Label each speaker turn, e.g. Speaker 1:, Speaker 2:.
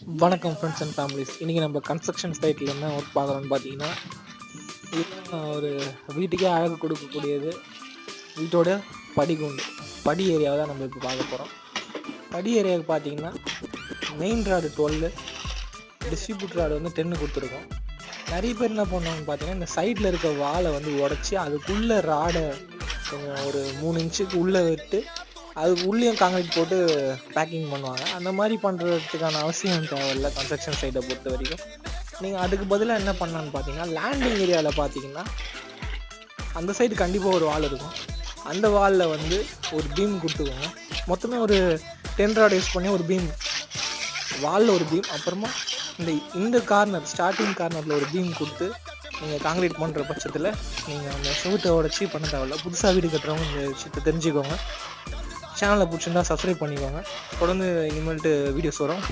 Speaker 1: வணக்கம் friends and families. இன்றைக்கி நம்ம கன்ஸ்ட்ரக்ஷன் சைட்டில் என்ன ஒர்க் பார்க்குறோன்னு பார்த்தீங்கன்னா, இதுதான் ஒரு வீட்டுக்கே அழகு கொடுக்கக்கூடியது. வீட்டோட படிகுண்டு படி ஏரியாவை தான் நம்ம இப்போ பார்க்க போகிறோம். படி ஏரியாவுக்கு பார்த்தீங்கன்னா மெயின் ராடு 12, டிஸ்ட்ரிபியூட்டர் ராடு வந்து 10 கொடுத்துருக்கோம். நிறைய பேர் என்ன பண்ணுவாங்கன்னு பார்த்தீங்கன்னா, இந்த சைடில் இருக்க வாலை வந்து உடச்சி அதுக்குள்ளே ராடை கொஞ்சம் ஒரு 3 இன்ச்சுக்கு உள்ளே விட்டு அதுக்கு உள்ளேயும் காங்கிரீட் போட்டு பேக்கிங் பண்ணுவாங்க. அந்த மாதிரி பண்ணுறதுக்கான அவசியம் தேவையில்லை கன்ஸ்ட்ரக்ஷன் சைட்டை பொறுத்த வரைக்கும். நீங்கள் அதுக்கு பதிலாக என்ன பண்ணலான்னு பார்த்தீங்கன்னா, லேண்டிங் ஏரியாவில் பார்த்தீங்கன்னா அந்த சைடு கண்டிப்பாக ஒரு வால் இருக்கும். அந்த வாலில் வந்து ஒரு பீம் கொடுத்துக்கோங்க. மொத்தமே ஒரு 10 ராட் யூஸ் பண்ணி ஒரு பீம், வாலில் ஒரு பீம், அப்புறமா இந்த கார்னர் ஸ்டார்டிங் கார்னரில் ஒரு பீம் கொடுத்து நீங்கள் காங்கிரீட் பண்ணுற பட்சத்தில் நீங்கள் அந்த செவுத்தை உடச்சி பண்ண தேவையில்ல. புதுசாக வீடு கட்டுறவங்க இந்த விஷயத்தை தெரிஞ்சுக்கோங்க. சேனலை பிடிச்சிருந்தா சப்ஸ்கிரைப் பண்ணிக்கோங்க. தொடர்ந்து இனிமேல்ட்டு வீடியோஸ் வரும்.